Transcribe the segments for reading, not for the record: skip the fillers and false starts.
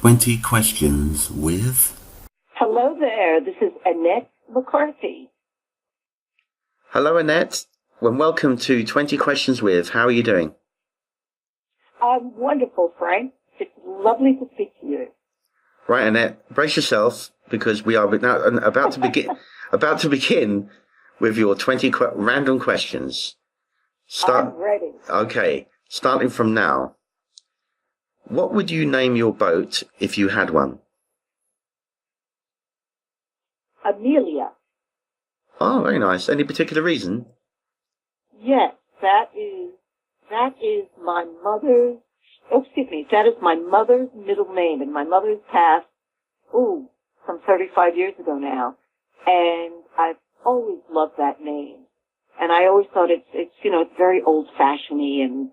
20 questions with... Hello there, this is Annette McCarthy. Hello, Annette, and welcome to 20 Questions With. How are you doing? I'm wonderful, Frank. It's lovely to speak to you. Right, Annette, brace yourself, because we are now about to begin with your 20 random questions. I'm ready. Okay, starting from now. What would you name your boat if you had one? Amelia. Oh, very nice. Any particular reason? Yes, that is my mother's, that is my mother's middle name, and my mother's passed, some 35 years ago now, and I've always loved that name. And I always thought it's very old-fashioned-y, and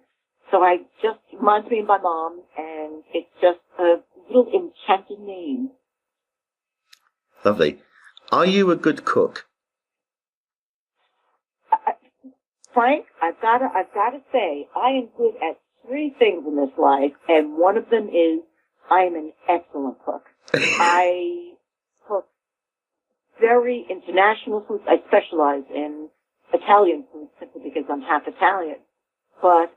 so it reminds me of my mom, and it's just a little enchanting name. Lovely. Are you a good cook? Frank, I've got to say, I am good at three things in this life, and one of them is I am an excellent cook. I cook very international foods. I specialize in Italian food simply because I'm half Italian. But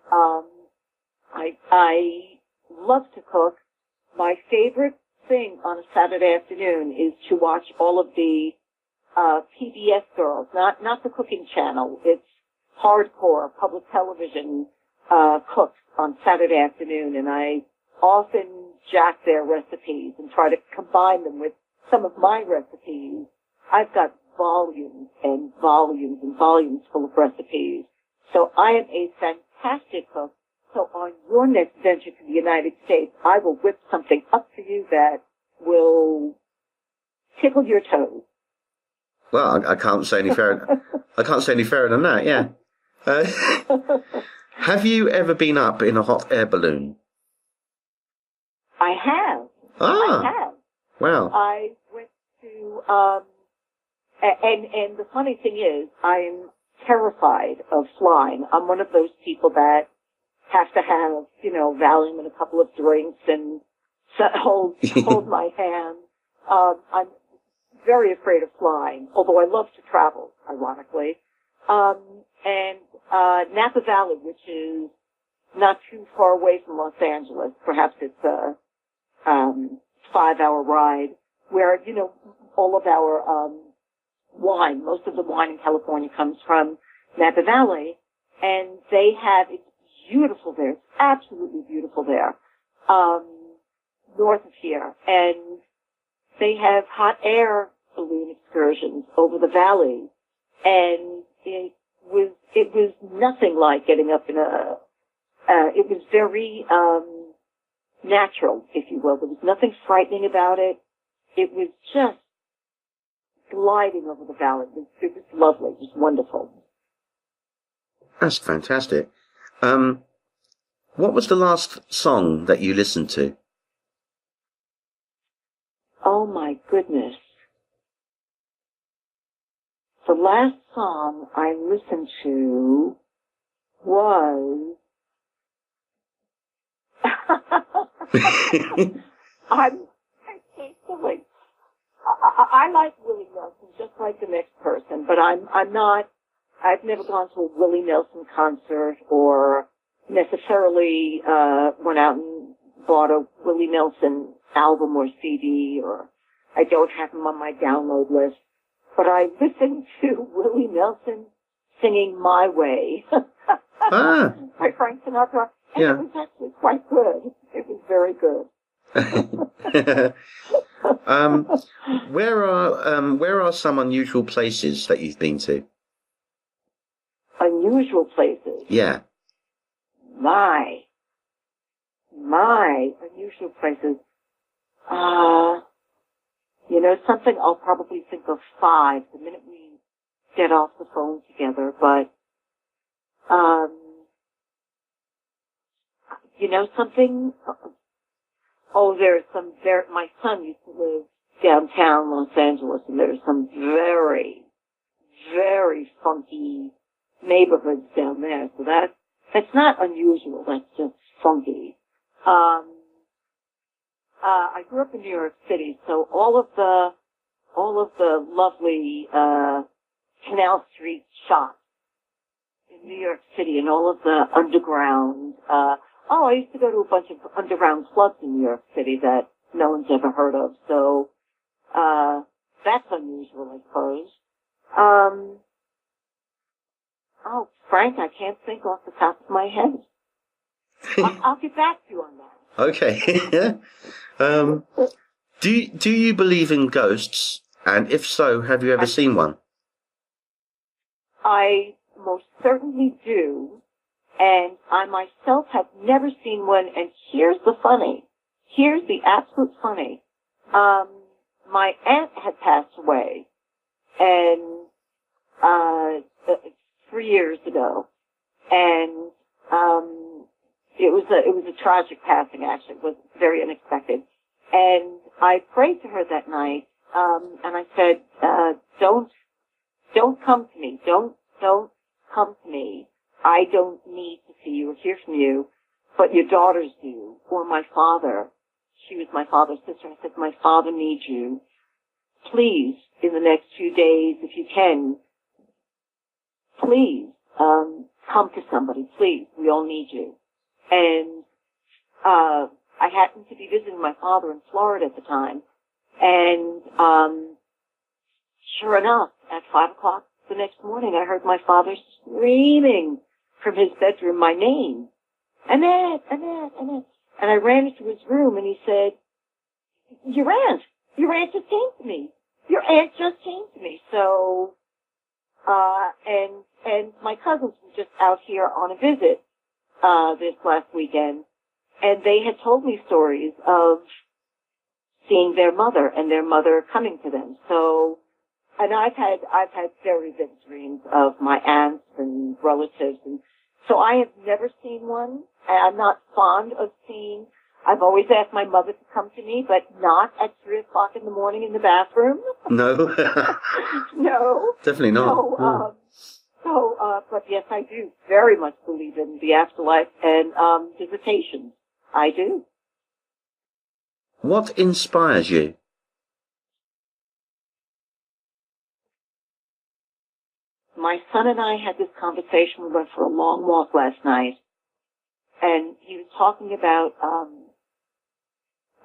I love to cook. My favorite thing on a Saturday afternoon is to watch all of the PBS girls, not the cooking channel. It's hardcore public television cooks on Saturday afternoon, and I often jack their recipes and try to combine them with some of my recipes. I've got volumes and volumes and volumes full of recipes. So I am a fantastic cook. So on your next venture to the United States, I will whip something up for you that will tickle your toes. Well, I can't say any fairer. I can't say any fairer than that. Yeah. Have you ever been up in a hot air balloon? I have. Ah. I have. Wow. I went to, and the funny thing is, I'm terrified of flying. I'm one of those people that have to have, Valium and a couple of drinks and hold my hand. I'm very afraid of flying, although I love to travel, ironically. And Napa Valley, which is not too far away from Los Angeles. Perhaps it's a 5-hour ride where, all of our wine, most of the wine in California comes from Napa Valley, and it's beautiful there. It's absolutely beautiful there, north of here. And they have hot air balloon excursions over the valley, and it was nothing like getting up in it was very, natural, if you will. There was nothing frightening about it. It was just gliding over the valley. It was lovely. It was wonderful. That's fantastic. What was the last song that you listened to? Oh my goodness. The last song I listened to was I like Willie Nelson just like the next person, but I've never gone to a Willie Nelson concert or necessarily went out and bought a Willie Nelson album or CD, or I don't have him on my download list. But I listened to Willie Nelson singing My Way by Frank Sinatra, and yeah. It was actually quite good. It was very good. Where are some unusual places that you've been to? Unusual places? Yeah. My unusual places. Something I'll probably think of 5 the minute we get off the phone together, but, something, my son used to live downtown Los Angeles, and there's some very, very funky neighborhoods down there, so that's not unusual, that's just funky. I grew up in New York City, so all of the lovely, Canal Street shops in New York City and all of the underground, I used to go to a bunch of underground clubs in New York City that no one's ever heard of, so, that's unusual, I suppose. Frank, I can't think off the top of my head. I'll get back to you on that. Okay. Do you believe in ghosts? And if so, have you ever seen one? I most certainly do. And I myself have never seen one. And here's the absolute funny. My aunt had passed away, and 3 years ago, and it was a tragic passing. Actually, it was very unexpected. And I prayed to her that night, and I said, "Don't come to me. Don't come to me. I don't need to see you or hear from you, but your daughters do, or my father." She was my father's sister. I said, "My father needs you. Please, in the next few days, if you can, please, come to somebody. Please, we all need you." And, I happened to be visiting my father in Florida at the time. And, sure enough, at 5 o'clock the next morning, I heard my father screaming from his bedroom my name. "Annette, Annette, Annette." And I ran into his room and he said, Your aunt just came to me. Your aunt just came to me." So, and my cousins were just out here on a visit, this last weekend. And they had told me stories of seeing their mother and their mother coming to them. So, and I've had very vivid dreams of my aunts and relatives, and so I have never seen one. I'm not fond of seeing. I've always asked my mother to come to me, but not at 3 o'clock in the morning in the bathroom. No. No. Definitely not. No. But yes, I do very much believe in the afterlife and visitations. I do. What inspires you? My son and I had this conversation. We went for a long walk last night, and he was talking about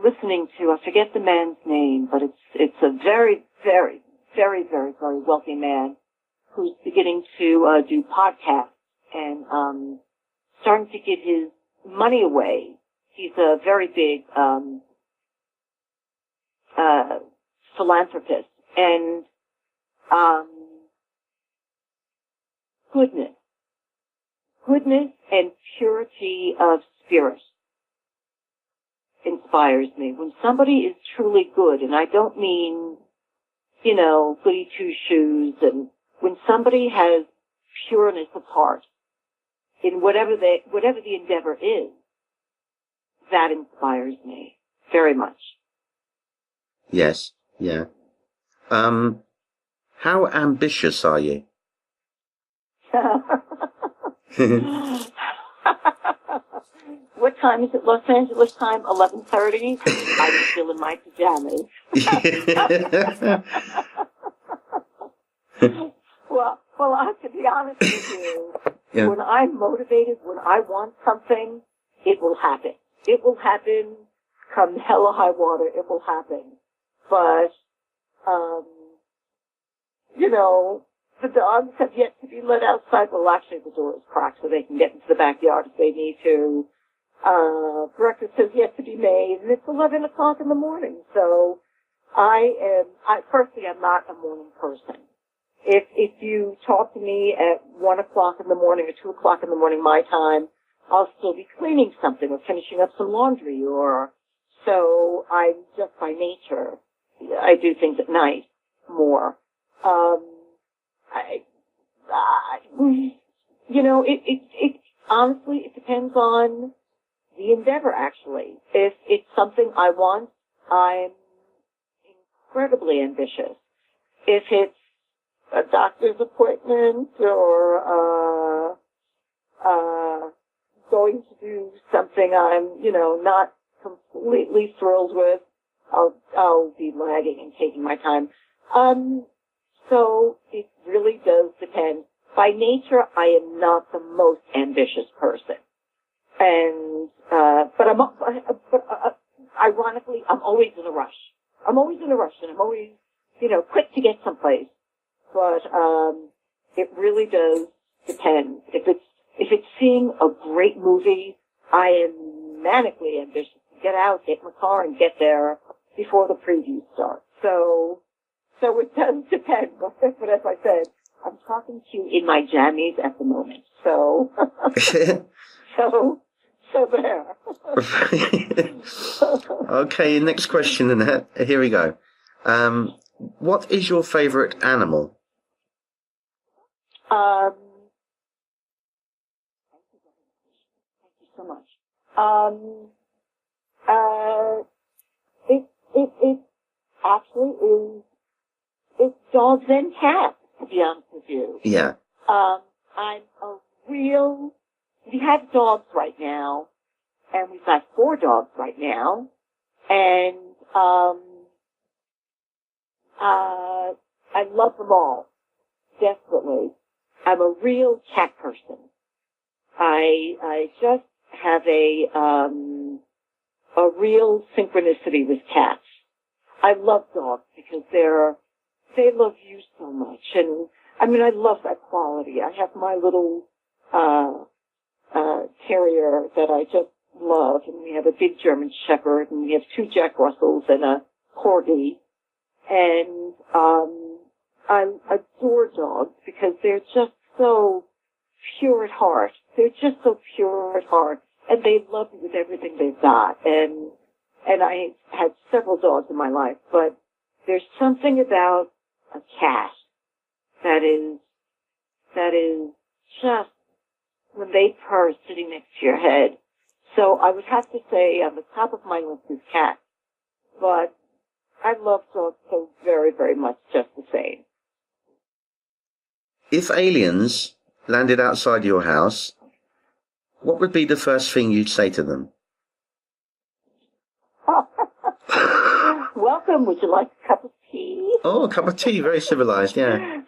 listening to, I forget the man's name, but it's a very, very, very, very, very wealthy man who's beginning to do podcasts and starting to give his money away. He's a very big philanthropist, and goodness and purity of spirit inspires me. When somebody is truly good, and I don't mean, goody two-shoes, and when somebody has pureness of heart in whatever the endeavor is, that inspires me very much. Yes, yeah. How ambitious are you? What time is it? Los Angeles time, 11:30. I'm still in my pajamas. Well, I have to be honest with you. Yeah. When I'm motivated, when I want something, it will happen. It will happen. Come hell or high water, it will happen. But, the dogs have yet to be let outside. Well, actually, the door is cracked so they can get into the backyard if they need to. Breakfast has yet to be made, and it's 11 o'clock in the morning. So personally, I'm not a morning person. If you talk to me at 1 o'clock in the morning or 2 o'clock in the morning my time, I'll still be cleaning something or finishing up some laundry, so I'm just by nature, I do things at night more. Honestly, it depends on the endeavor, actually. If it's something I want, I'm incredibly ambitious. If it's a doctor's appointment or, going to do something I'm, not completely thrilled with, I'll be lagging and taking my time. So it really does depend. By nature, I am not the most ambitious person. And, ironically, I'm always in a rush. I'm always in a rush, and I'm always, quick to get someplace. But, it really does depend. If it's seeing a great movie, I am manically ambitious to get out, get in the car, and get there before the preview starts. So it does depend. But as I said, I'm talking to you in my jammies at the moment. So, so there. Okay, next question, Annette. Here we go. What is your favourite animal? Thank you so much. It actually is, it's dogs and cats, to be honest with you. Yeah. We have dogs right now, and we've got 4 dogs right now, and, I love them all, desperately. I'm a real cat person. I just have a real synchronicity with cats. I love dogs because they love you so much. And I mean, I love that quality. I have my little, terrier that I just love. And we have a big German Shepherd, and we have 2 Jack Russells and a Corgi. And, I adore dogs because they're just so pure at heart. They're just so pure at heart, and they love you with everything they've got. And I had several dogs in my life, but there's something about a cat that is just when they purr sitting next to your head. So I would have to say on the top of my list is cats, but I love dogs so very, very much just the same. If aliens landed outside your house, what would be the first thing you'd say to them? Welcome, would you like a cup of tea? Oh, a cup of tea, very civilized, yeah.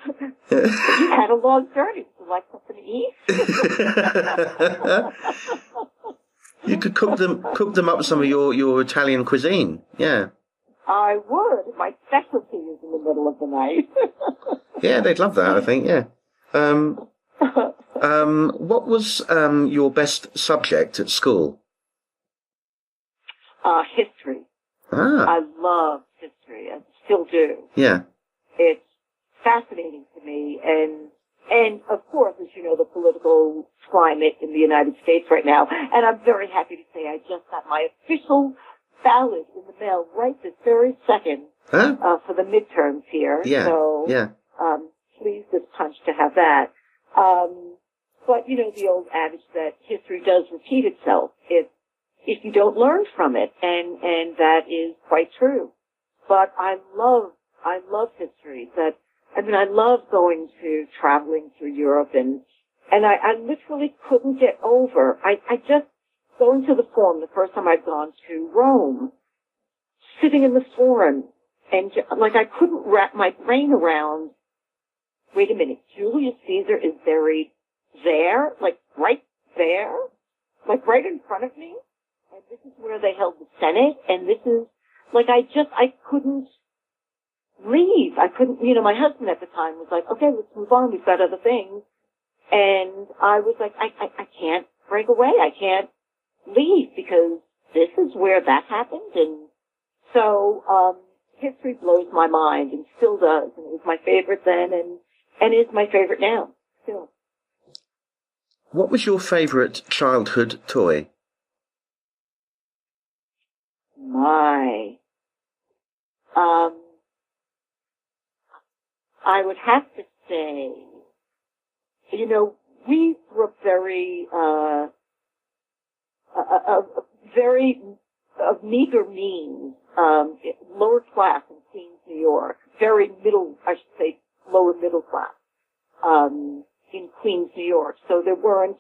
You had a long journey, would you like something to eat? You could cook them up some of your Italian cuisine, yeah. I would. My specialty is in the middle of the night. Yeah, they'd love that, I think, yeah. What was your best subject at school? History. Ah. I love history. I still do. Yeah. It's fascinating to me. And of course, as you know, the political climate in the United States right now. And I'm very happy to say I just got my official ballot in the mail right this very second. Huh? For the midterms here. Yeah. So, yeah. Pleased as punch to have that. But you know, the old adage that history does repeat itself if you don't learn from it, and that is quite true. But I love history. I love traveling through Europe, and I literally couldn't get over. I just going to the Forum the first time I'd gone to Rome, sitting in the Forum, and I couldn't wrap my brain around. Wait a minute, Julius Caesar is buried there, right there, right in front of me, and this is where they held the Senate, and this is I couldn't leave. I couldn't, my husband at the time was like, okay, let's move on, we've got other things, and I was like, I can't break away, I can't leave, because this is where that happened, and so, history blows my mind, and still does, and it was my favorite then, and is my favorite now, still. What was your favourite childhood toy? I would have to say, we grew up very of meager means, lower class in Queens, New York, lower middle class, in Queens, New York. So and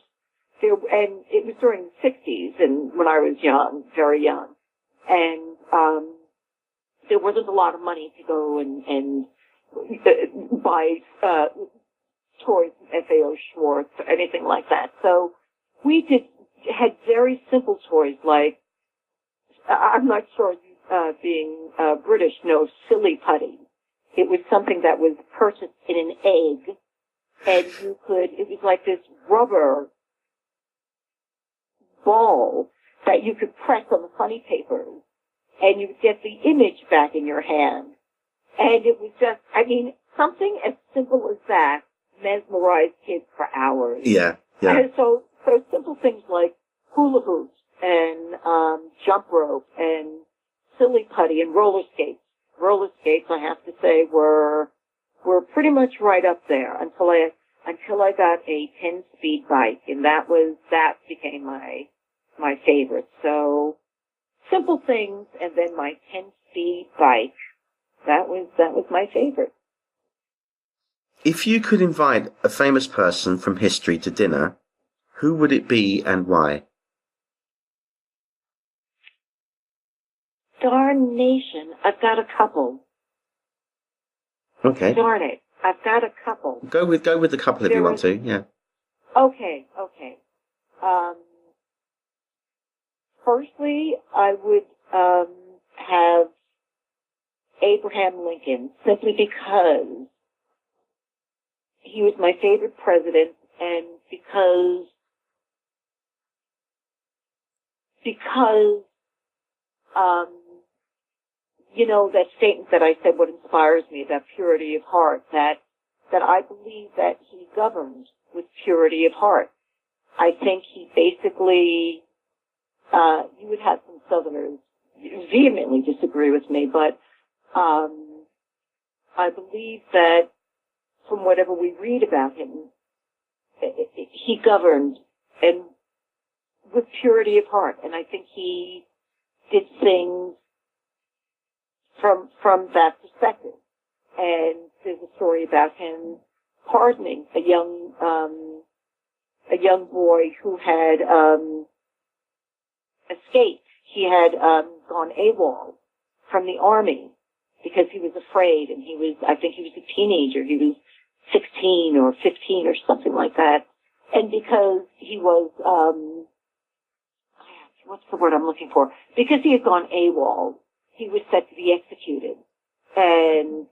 it was during the 60s, and when I was young, very young. and there wasn't a lot of money to go and buy toys from FAO Schwartz or anything like that. So we had very simple toys like, I'm not sure you, being British, know silly putty. It was something that was purchased in an egg, and it was like this rubber ball that you could press on the funny paper, and you would get the image back in your hand. And it was just, something as simple as that mesmerized kids for hours. Yeah, yeah. And so simple things like hula hoops and jump rope and silly putty and roller skates. Roller skates, I have to say, were pretty much right up there until I got a 10-speed bike, and that became my favorite. So simple things, and then my 10-speed bike. That was my favorite. If you could invite a famous person from history to dinner, who would it be and why? Darnation, I've got a couple. Okay. Darn it, I've got a couple. Go with the couple if you want to. Yeah. Okay. Firstly, I would have Abraham Lincoln, simply because he was my favorite president, and because that statement that I said, what inspires me, that purity of heart, that I believe that he governed with purity of heart. I think he basically, you would have some Southerners vehemently disagree with me, but I believe that from whatever we read about him, he governed and with purity of heart, and I think he did things from that perspective. And there's a story about him pardoning a young boy who had escaped. He had gone AWOL from the army because he was afraid, and I think he was a teenager. He was 16 or 15 or something like that. And because he was, what's the word I'm looking for? Because he had gone AWOL, he was set to be executed. And,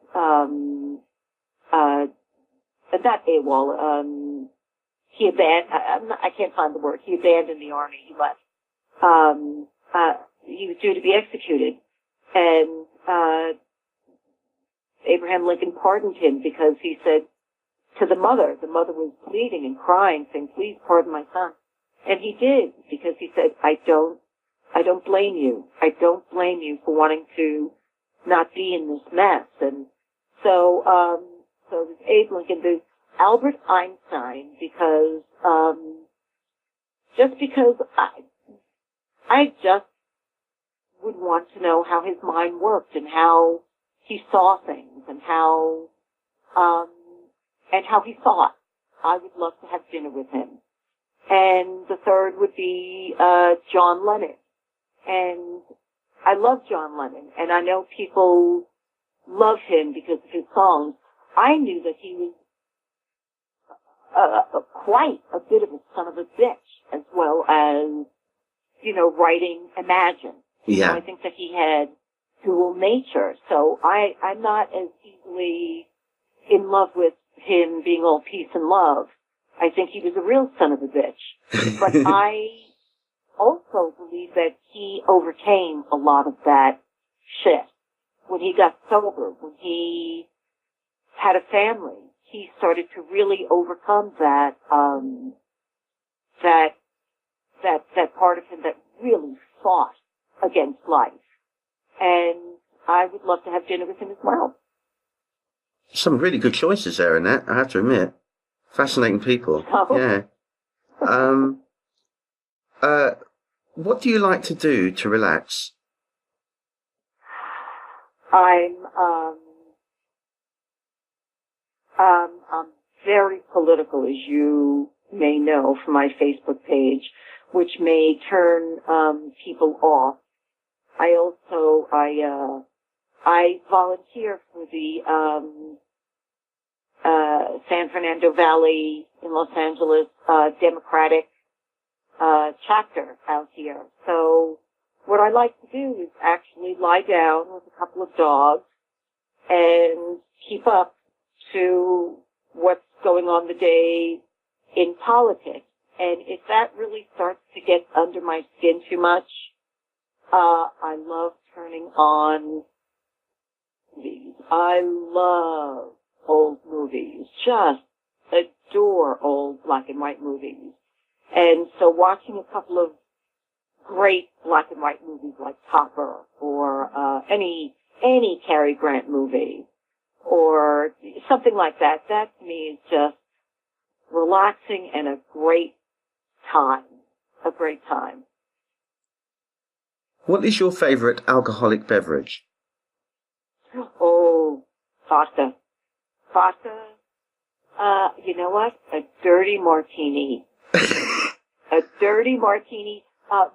not AWOL, he abandoned, I can't find the word, he abandoned the army, he left. He was due to be executed. And, Abraham Lincoln pardoned him because he said to the mother was bleeding and crying, saying, please pardon my son. And he did, because he said, I don't blame you. I don't blame you for wanting to not be in this mess. And so there's Abe Lincoln, there's Albert Einstein, because, just because I just would want to know how his mind worked and how he saw things and how he thought. I would love to have dinner with him. And the third would be John Lennon. And I love John Lennon, and I know people love him because of his songs. I knew that he was quite a bit of a son of a bitch, as well as, writing Imagine. Yeah. I think that he had dual nature. So I'm not as easily in love with him being all peace and love. I think he was a real son of a bitch. But I also believe that he overcame a lot of that shit. When he got sober, when he had a family, he started to really overcome that part of him that really fought against life. And I would love to have dinner with him as well. Some really good choices there, Annette, I have to admit. Fascinating people. Oh. Yeah. What do you like to do to relax? I'm very political, as you may know from my Facebook page, which may turn people off. I volunteer for the San Fernando Valley in Los Angeles Democratic chapter out here. So what I like to do is actually lie down with a couple of dogs and keep up to what's going on the day in politics. And if that really starts to get under my skin too much, I love turning on movies. I love old movies. Just adore old black and white movies. And so watching a couple of great black and white movies like Topper or any Cary Grant movie or something like that, that to me is just relaxing and a great time. A great time. What is your favourite alcoholic beverage? Oh, vodka. Vodka. You know what? A dirty martini. A dirty martini.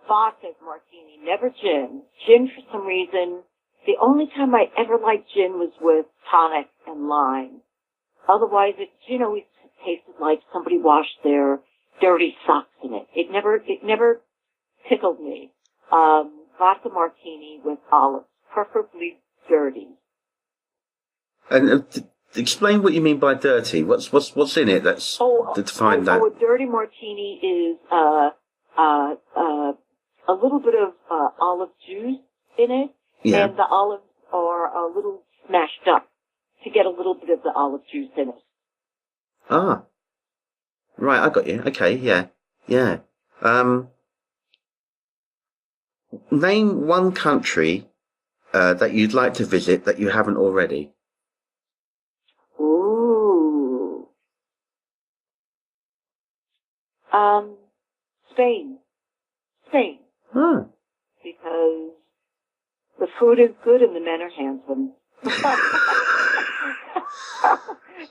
Vodka martini, never gin. Gin, for some reason, the only time I ever liked gin was with tonic and lime. Otherwise, it always tasted like somebody washed their dirty socks in it. It never tickled me. Vodka martini with olives, preferably dirty. And explain what you mean by dirty. What's in it that's to define that? A dirty martini is a little bit of olive juice in it, and the olives are a little smashed up to get a little bit of the olive juice in it. Ah, right, I got you. Okay, yeah. Name one country that you'd like to visit that you haven't already. Ooh. Spain. Oh. Because the food is good and the men are handsome.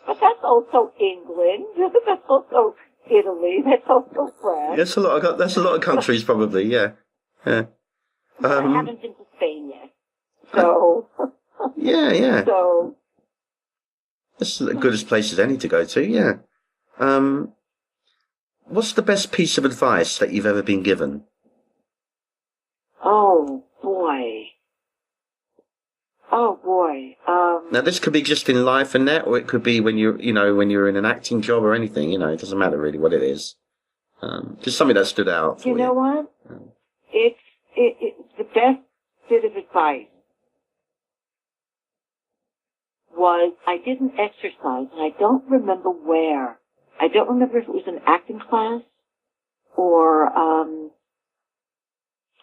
But that's also England. That's also Italy. That's also France. That's a lot of countries, probably. Yeah. I haven't been to Spain yet, so. Yeah. So. That's as good as place as any to go to. Yeah. What's the best piece of advice that you've ever been given? Oh boy. Now this could be just in life, Annette, or it could be when you're in an acting job or anything. It doesn't matter really what it is. Just something that stood out for you. You know what? It's the best bit of advice was I didn't exercise, and I don't remember where. I don't remember if it was an acting class or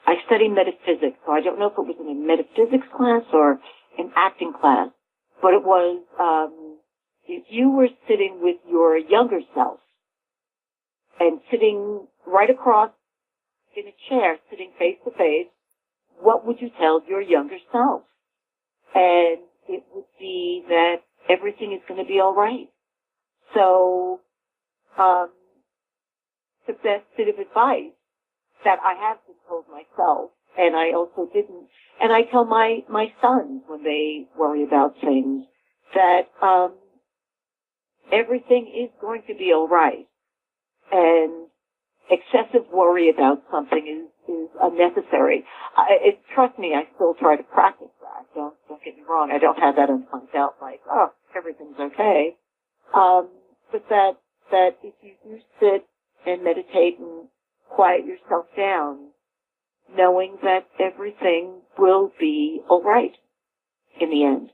I study metaphysics, so I don't know if it was in a metaphysics class or an acting class. But it was if you were sitting with your younger self and sitting right across in a chair, sitting face to face, what would you tell your younger self? And it would be that everything is going to be all right. So, the best bit of advice that I have just told myself, and I also didn't, and I tell my sons when they worry about things, that, everything is going to be all right. And excessive worry about something is unnecessary. Trust me, I still try to practice that. Don't get me wrong. I don't have that unpumped out like, oh, everything's okay. But that if you do sit and meditate and quiet yourself down, knowing that everything will be all right in the end.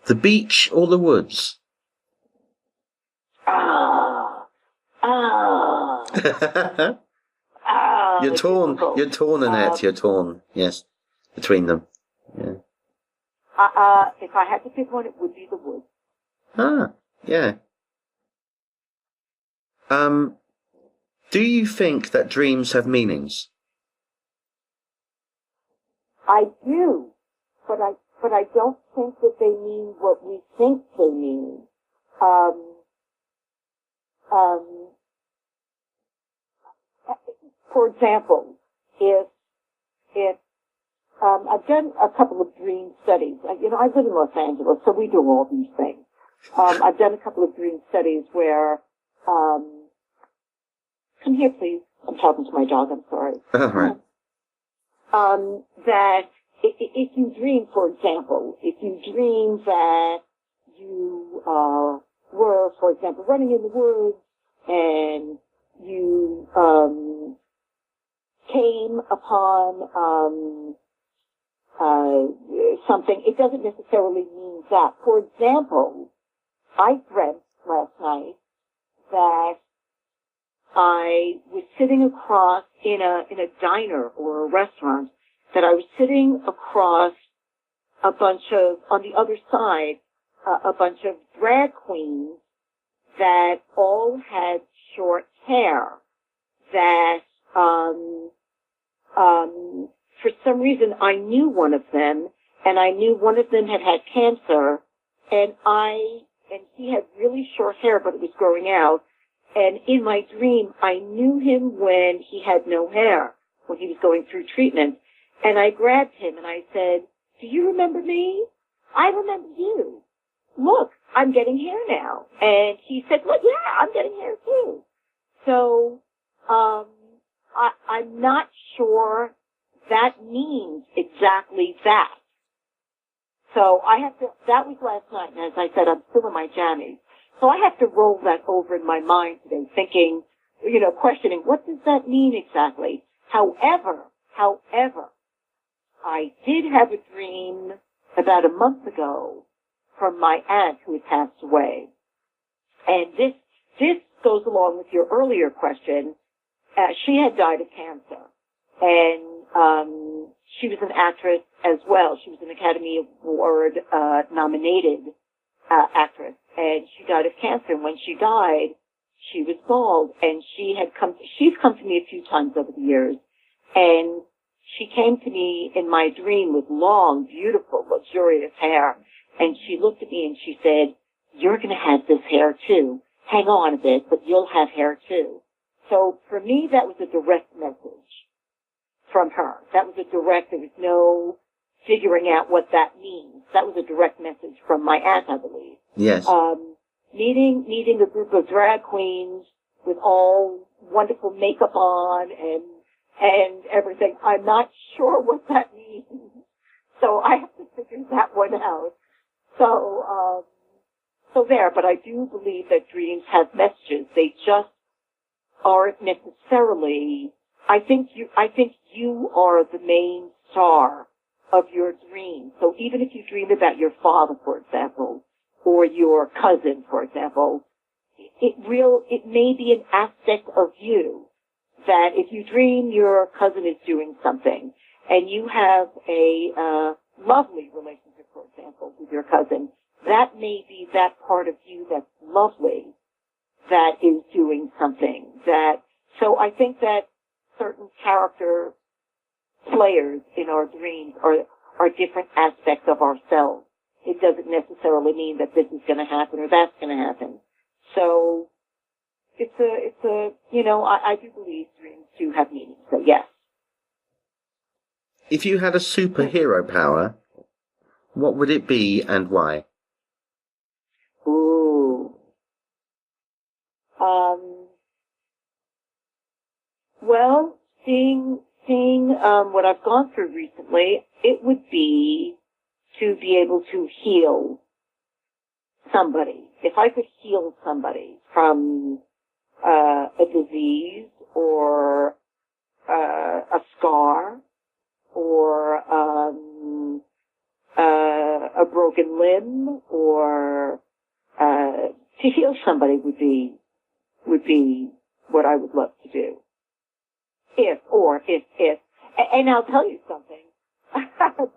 The beach or the woods? You're torn. Difficult. You're torn, Annette. You're torn. Yes, between them. Yeah. If I had to pick one, it would be the woods. Yeah. Do you think that dreams have meanings? I do, but I don't think that they mean what we think they mean. For example, if if I've done a couple of dream studies. I live in Los Angeles, so we do all these things. I've done a couple of dream studies where, come here, please. I'm talking to my dog. I'm sorry. All right. That if you dream, for example, if you dream that you were, for example, running in the woods and you came upon something, it doesn't necessarily mean that. For example, I dreamt last night that I was sitting across in a diner or a restaurant, that I was sitting across a bunch of, on the other side, a bunch of drag queens that all had short hair, that for some reason I knew one of them, and I knew one of them had had cancer, and he had really short hair, but it was growing out. And in my dream, I knew him when he had no hair, when he was going through treatment. And I grabbed him and I said, "Do you remember me? I remember you. Look, I'm getting hair now." And he said, "Well, yeah, I'm getting hair too." So, I'm not sure that means exactly that. So that was last night, and as I said, I'm still in my jammies. So I have to roll that over in my mind today, thinking, questioning, what does that mean exactly? However, I did have a dream about a month ago from my aunt who had passed away. And this goes along with your earlier question. She had died of cancer, and she was an actress as well. She was an Academy Award nominated actress, and she died of cancer. And when she died, she was bald, and she's come to me a few times over the years, and she came to me in my dream with long, beautiful, luxurious hair, and she looked at me and she said, "You're going to have this hair too. Hang on a bit, but you'll have hair too." So for me, that was a direct message from her. That was there was no figuring out what that means. That was a direct message from my aunt, I believe. Yes. Meeting a group of drag queens with all wonderful makeup on and everything. I'm not sure what that means. So I have to figure that one out. So there, but I do believe that dreams have messages. They just aren't necessarily, I think you are the main star of your dream. So even if you dream about your father, for example, or your cousin, for example, it may be an aspect of you that if you dream your cousin is doing something and you have a lovely relationship, for example, with your cousin, that may be that part of you that's lovely that is doing something so I think that certain character players in our dreams are different aspects of ourselves. It doesn't necessarily mean that this is going to happen or that's going to happen. So I do believe dreams do have meaning. So yes. If you had a superhero power, what would it be and why? Ooh. Well, seeing what I've gone through recently, it would be to be able to heal somebody. If I could heal somebody from a disease or a scar or a broken line or to heal somebody would be what I would love to do. If. And I'll tell you something.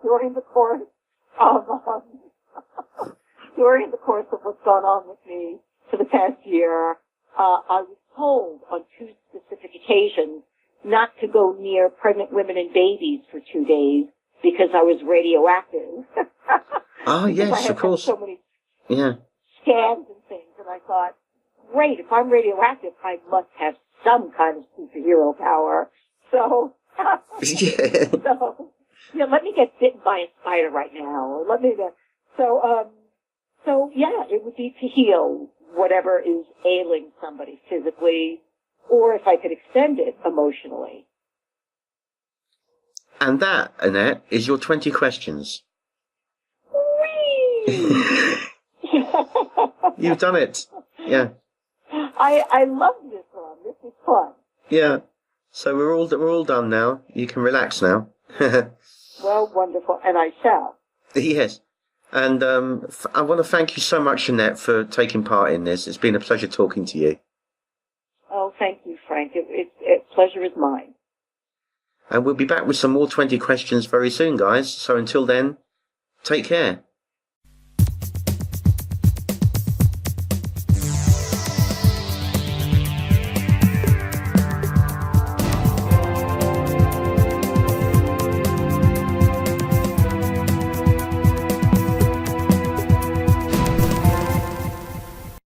During the course of what's gone on with me for the past year, I was told on 2 specific occasions not to go near pregnant women and babies for 2 days because I was radioactive. Oh, yes, of course. So many scans and things, and I thought, great, if I'm radioactive, I must have some kind of superhero power. So Yeah. So, let me get bitten by a spider right now. Let me get, so yeah, it would be to heal whatever is ailing somebody physically, or if I could extend it, emotionally. And that, Annette, is your 20 questions. Whee! You've done it. Yeah. I love this one. This is fun. Yeah. So we're all done now. You can relax now. Well, wonderful, and I shall. Yes. And I want to thank you so much, Annette, for taking part in this. It's been a pleasure talking to you. Oh, thank you, Frank. Pleasure is mine. And we'll be back with some more 20 questions very soon, guys. So until then, take care.